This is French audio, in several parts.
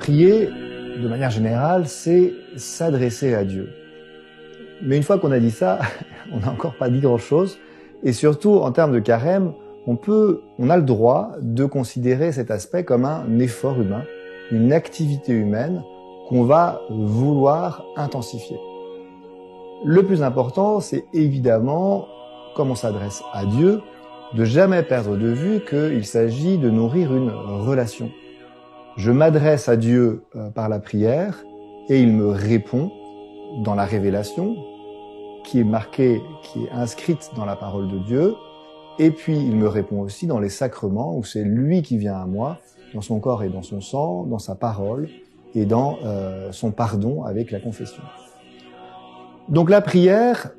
Prier, de manière générale, c'est s'adresser à Dieu. Mais une fois qu'on a dit ça, on n'a encore pas dit grand-chose. Et surtout, en termes de carême, on a le droit de considérer cet aspect comme un effort humain, une activité humaine qu'on va vouloir intensifier. Le plus important, c'est évidemment, comme on s'adresse à Dieu, de jamais perdre de vue qu'il s'agit de nourrir une relation. Je m'adresse à Dieu par la prière et il me répond dans la révélation qui est marquée, qui est inscrite dans la parole de Dieu, et puis il me répond aussi dans les sacrements où c'est lui qui vient à moi, dans son corps et dans son sang, dans sa parole et dans son pardon avec la confession. Donc la prière,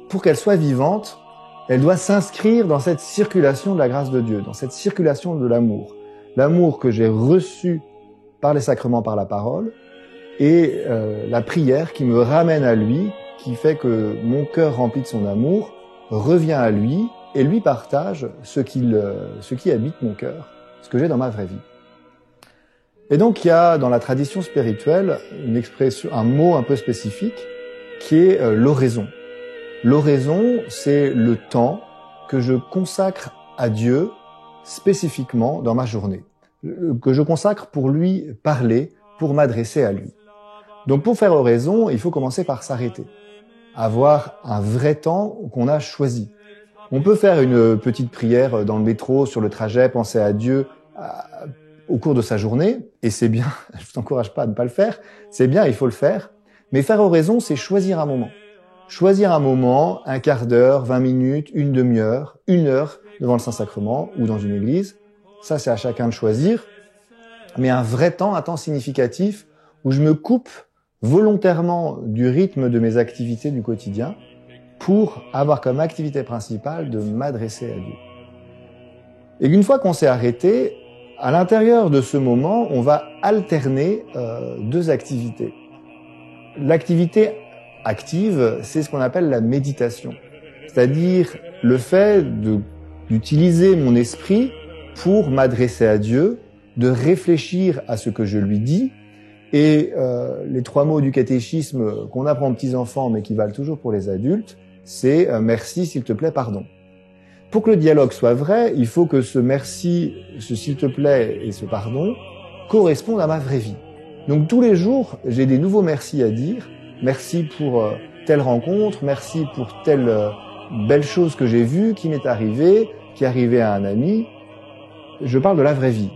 pour qu'elle soit vivante, elle doit s'inscrire dans cette circulation de la grâce de Dieu, dans cette circulation de l'amour. L'amour que j'ai reçu par les sacrements, par la parole, et la prière qui me ramène à lui, qui fait que mon cœur rempli de son amour revient à lui et lui partage ce qui habite mon cœur, ce que j'ai dans ma vraie vie. Et donc il y a dans la tradition spirituelle une expression, un mot un peu spécifique qui est l'oraison. L'oraison, c'est le temps que je consacre à Dieu spécifiquement dans ma journée, que je consacre pour lui parler, pour m'adresser à lui. Donc pour faire oraison, il faut commencer par s'arrêter, avoir un vrai temps qu'on a choisi. On peut faire une petite prière dans le métro, sur le trajet, penser à Dieu au cours de sa journée, et c'est bien, je vous encourage pas à ne pas le faire, c'est bien, il faut le faire, mais faire oraison, c'est choisir un moment. Choisir un moment, un quart d'heure, 20 minutes, une demi-heure, 1 heure devant le Saint-Sacrement ou dans une église. Ça, c'est à chacun de choisir. Mais un vrai temps, un temps significatif où je me coupe volontairement du rythme de mes activités du quotidien pour avoir comme activité principale de m'adresser à Dieu. Et une fois qu'on s'est arrêté, à l'intérieur de ce moment, on va alterner 2 activités. L'activité active, c'est ce qu'on appelle la méditation. C'est-à-dire le fait d'utiliser mon esprit pour m'adresser à Dieu, de réfléchir à ce que je lui dis, et les 3 mots du catéchisme qu'on apprend aux petits-enfants, mais qui valent toujours pour les adultes, c'est merci, s'il te plaît, pardon. Pour que le dialogue soit vrai, il faut que ce merci, ce s'il te plaît et ce pardon correspondent à ma vraie vie. Donc tous les jours, j'ai des nouveaux merci à dire. Merci pour telle rencontre, merci pour telle belle chose que j'ai vue, qui m'est arrivée, qui est arrivée à un ami. Je parle de la vraie vie.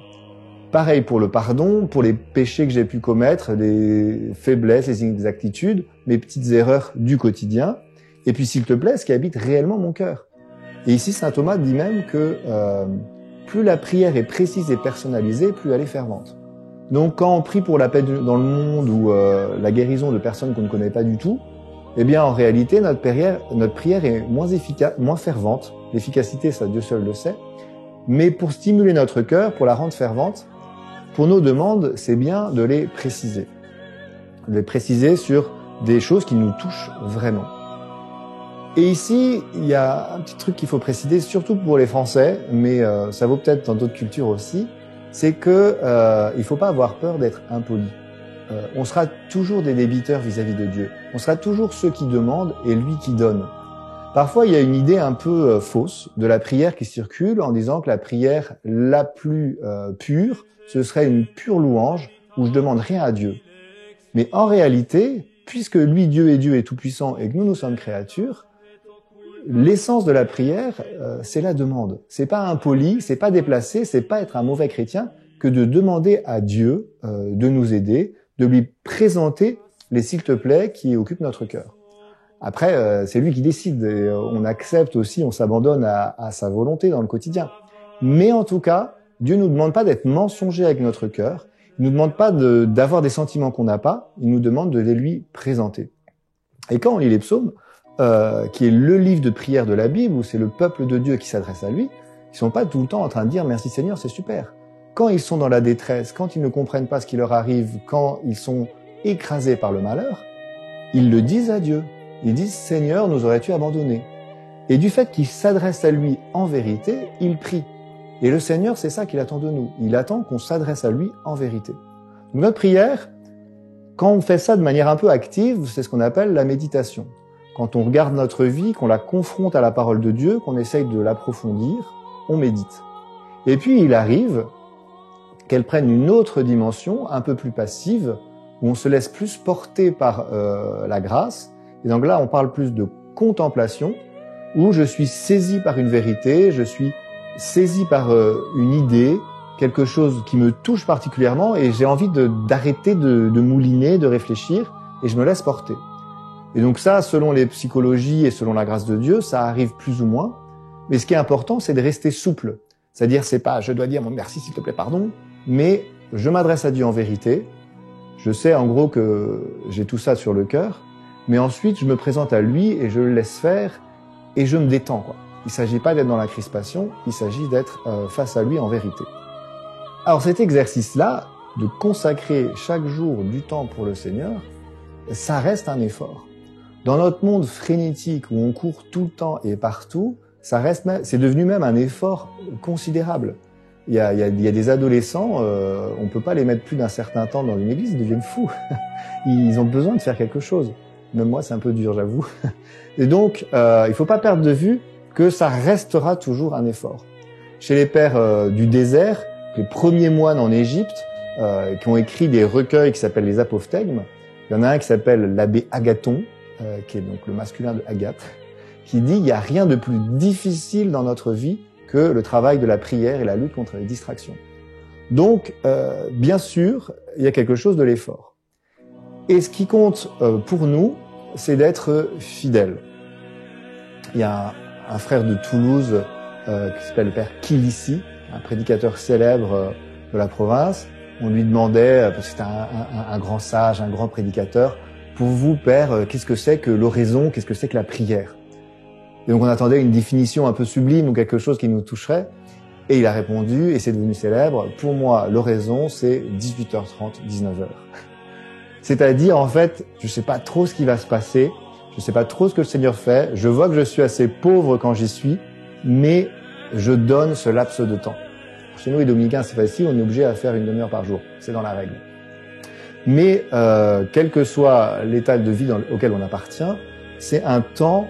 Pareil pour le pardon, pour les péchés que j'ai pu commettre, les faiblesses, les inexactitudes, mes petites erreurs du quotidien. Et puis s'il te plaît, ce qui habite réellement mon cœur. Et ici, saint Thomas dit même que plus la prière est précise et personnalisée, plus elle est fervente. Donc quand on prie pour la paix dans le monde ou la guérison de personnes qu'on ne connaît pas du tout, eh bien en réalité notre prière est moins efficace, moins fervente. L'efficacité, ça Dieu seul le sait. Mais pour stimuler notre cœur, pour la rendre fervente, pour nos demandes, c'est bien de les préciser. De les préciser sur des choses qui nous touchent vraiment. Et ici, il y a un petit truc qu'il faut préciser, surtout pour les Français, mais ça vaut peut-être dans d'autres cultures aussi, c'est que il faut pas avoir peur d'être impoli. On sera toujours des débiteurs vis-à-vis de Dieu. On sera toujours ceux qui demandent et lui qui donne. Parfois, il y a une idée un peu fausse de la prière qui circule en disant que la prière la plus pure, ce serait une pure louange où je demande rien à Dieu. Mais en réalité, puisque lui, Dieu est tout-puissant et que nous sommes créatures, l'essence de la prière, c'est la demande. C'est pas impoli, c'est pas déplacé, c'est pas être un mauvais chrétien que de demander à Dieu de nous aider, de lui présenter les s'il te plaît qui occupent notre cœur. Après, c'est lui qui décide et on accepte aussi, on s'abandonne à sa volonté dans le quotidien. Mais en tout cas, Dieu nous demande pas d'être mensonger avec notre cœur. Il nous demande pas d'avoir des sentiments qu'on n'a pas. Il nous demande de les lui présenter. Et quand on lit les psaumes, qui est le livre de prière de la Bible, où c'est le peuple de Dieu qui s'adresse à lui, ils sont pas tout le temps en train de dire « Merci Seigneur, c'est super ». Quand ils sont dans la détresse, quand ils ne comprennent pas ce qui leur arrive, quand ils sont écrasés par le malheur, ils le disent à Dieu. Ils disent « Seigneur, nous aurais-tu abandonné ?» Et du fait qu'ils s'adressent à lui en vérité, ils prient. Et le Seigneur, c'est ça qu'il attend de nous. Il attend qu'on s'adresse à lui en vérité. Donc, notre prière, quand on fait ça de manière un peu active, c'est ce qu'on appelle la méditation. Quand on regarde notre vie, qu'on la confronte à la parole de Dieu, qu'on essaye de l'approfondir, on médite. Et puis il arrive qu'elle prenne une autre dimension, un peu plus passive, où on se laisse plus porter par la grâce. Et donc là, on parle plus de contemplation, où je suis saisi par une vérité, je suis saisi par une idée, quelque chose qui me touche particulièrement, et j'ai envie d'arrêter de mouliner, de réfléchir, et je me laisse porter. Et donc ça, selon les psychologies et selon la grâce de Dieu, ça arrive plus ou moins. Mais ce qui est important, c'est de rester souple. C'est-à-dire, c'est pas « je dois dire mon merci, s'il te plaît, pardon », mais je m'adresse à Dieu en vérité. Je sais en gros que j'ai tout ça sur le cœur, mais ensuite je me présente à lui et je le laisse faire et je me détends, quoi. Il s'agit pas d'être dans la crispation, il s'agit d'être face à lui en vérité. Alors cet exercice-là, de consacrer chaque jour du temps pour le Seigneur, ça reste un effort. Dans notre monde frénétique où on court tout le temps et partout, c'est devenu même un effort considérable. Il y a des adolescents, on peut pas les mettre plus d'un certain temps dans une église, ils deviennent fous. Ils ont besoin de faire quelque chose. Même moi, c'est un peu dur, j'avoue. Et donc, il faut pas perdre de vue que ça restera toujours un effort. Chez les pères du désert, les premiers moines en Égypte, qui ont écrit des recueils qui s'appellent les apophthegmes, il y en a un qui s'appelle l'abbé Agathon, qui est donc le masculin de Agathe, qui dit « il n'y a rien de plus difficile dans notre vie que le travail de la prière et la lutte contre les distractions ». Donc, bien sûr, il y a quelque chose de l'effort. Et ce qui compte pour nous, c'est d'être fidèle. Il y a un frère de Toulouse qui s'appelle le père Kilissi, un prédicateur célèbre de la province. On lui demandait, parce que c'était un grand sage, un grand prédicateur, pour vous, père, qu'est-ce que c'est que l'oraison, qu'est-ce que c'est que la prière? Et donc on attendait une définition un peu sublime ou quelque chose qui nous toucherait. Et il a répondu, et c'est devenu célèbre, pour moi, l'oraison, c'est 18h30, 19h. C'est-à-dire, en fait, je sais pas trop ce qui va se passer, je sais pas trop ce que le Seigneur fait, je vois que je suis assez pauvre quand j'y suis, mais je donne ce laps de temps. Chez nous, les dominicains, c'est facile, on est obligé à faire une demi-heure par jour, c'est dans la règle. Mais quel que soit l'état de vie auquel on appartient, c'est un temps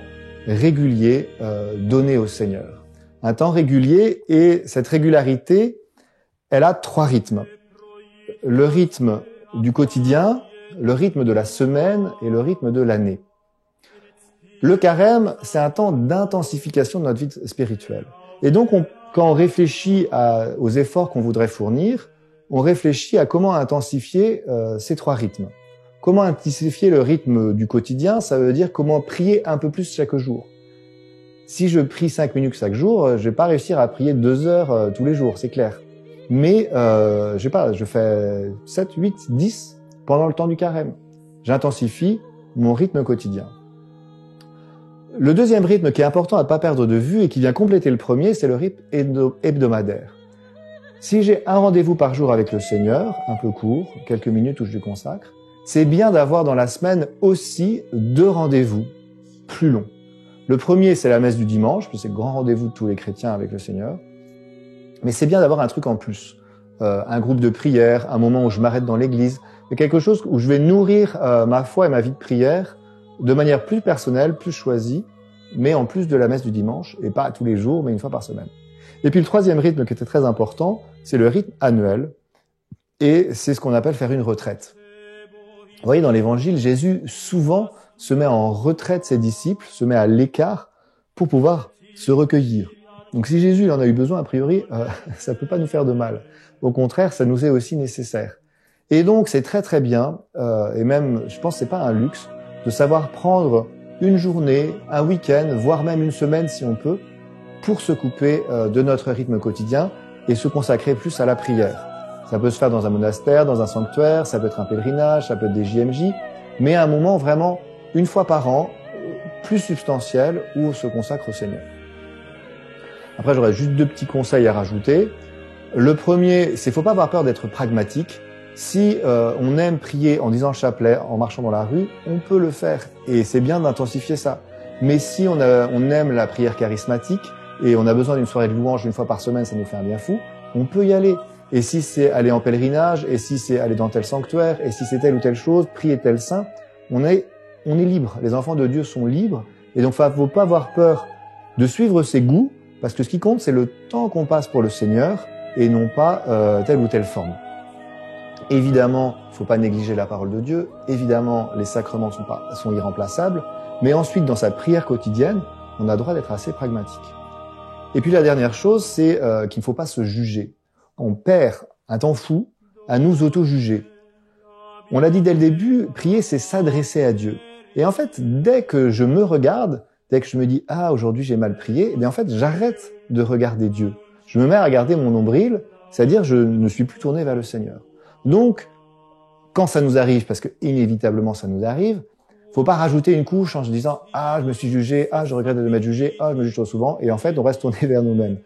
régulier donné au Seigneur. Un temps régulier, et cette régularité, elle a 3 rythmes. Le rythme du quotidien, le rythme de la semaine et le rythme de l'année. Le carême, c'est un temps d'intensification de notre vie spirituelle. Et donc, quand on réfléchit aux efforts qu'on voudrait fournir, on réfléchit à comment intensifier ces 3 rythmes. Comment intensifier le rythme du quotidien? Ça veut dire comment prier un peu plus chaque jour. Si je prie 5 minutes chaque jour, je vais pas réussir à prier 2 heures tous les jours, c'est clair. Mais je fais 7, 8, 10 pendant le temps du carême. J'intensifie mon rythme quotidien. Le deuxième rythme qui est important à ne pas perdre de vue et qui vient compléter le premier, c'est le rythme hebdomadaire. Si j'ai un rendez-vous par jour avec le Seigneur, un peu court, quelques minutes où je lui consacre, c'est bien d'avoir dans la semaine aussi 2 rendez-vous plus longs. Le premier, c'est la messe du dimanche, puis c'est le grand rendez-vous de tous les chrétiens avec le Seigneur. Mais c'est bien d'avoir un truc en plus. Un groupe de prière, un moment où je m'arrête dans l'église, mais quelque chose où je vais nourrir ma foi et ma vie de prière de manière plus personnelle, plus choisie, mais en plus de la messe du dimanche, et pas tous les jours, mais une fois par semaine. Et puis le troisième rythme qui était très important, c'est le rythme annuel, et c'est ce qu'on appelle faire une retraite. Vous voyez, dans l'évangile, Jésus souvent se met en retraite ses disciples, se met à l'écart pour pouvoir se recueillir. Donc si Jésus il en a eu besoin, a priori, ça peut pas nous faire de mal. Au contraire, ça nous est aussi nécessaire. Et donc c'est très très bien, et même, je pense que c'est pas un luxe, de savoir prendre une journée, un week-end, voire même une semaine si on peut, pour se couper de notre rythme quotidien et se consacrer plus à la prière. Ça peut se faire dans un monastère, dans un sanctuaire, ça peut être un pèlerinage, ça peut être des JMJ, mais à un moment vraiment, une fois par an, plus substantiel, où on se consacre au Seigneur. Après, j'aurais juste 2 petits conseils à rajouter. Le premier, c'est faut pas avoir peur d'être pragmatique. Si on aime prier en disant le chapelet, en marchant dans la rue, on peut le faire, et c'est bien d'intensifier ça. Mais si on aime la prière charismatique, et on a besoin d'une soirée de louange une fois par semaine, ça nous fait un bien fou, on peut y aller. et si c'est aller en pèlerinage, et si c'est aller dans tel sanctuaire, et si c'est telle ou telle chose, prier tel saint, on est libre. Les enfants de Dieu sont libres, et donc il ne faut pas avoir peur de suivre ses goûts, parce que ce qui compte, c'est le temps qu'on passe pour le Seigneur, et non pas telle ou telle forme. Évidemment, il ne faut pas négliger la parole de Dieu, évidemment, les sacrements sont irremplaçables, mais ensuite, dans sa prière quotidienne, on a le droit d'être assez pragmatique. Et puis la dernière chose, c'est qu'il ne faut pas se juger. On perd un temps fou à nous auto-juger. On l'a dit dès le début, prier, c'est s'adresser à Dieu. Et en fait, dès que je me regarde, dès que je me dis « Ah, aujourd'hui j'ai mal prié », eh bien en fait, j'arrête de regarder Dieu. Je me mets à regarder mon nombril, c'est-à-dire je ne suis plus tourné vers le Seigneur. Donc, quand ça nous arrive, parce que inévitablement ça nous arrive, faut pas rajouter une couche en se disant « Ah, je me suis jugé, ah, je regrette de m'être jugé, ah, je me juge trop souvent », et en fait, on reste tourné vers nous-mêmes.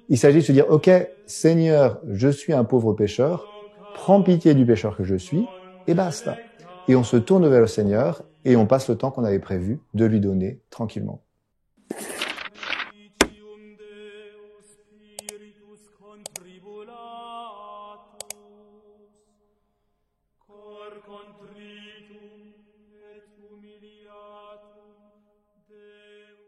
Il s'agit de se dire « Ok, Seigneur, je suis un pauvre pécheur, prends pitié du pécheur que je suis, et basta ». Et on se tourne vers le Seigneur, et on passe le temps qu'on avait prévu de lui donner tranquillement. Contritum et humiliatum Deum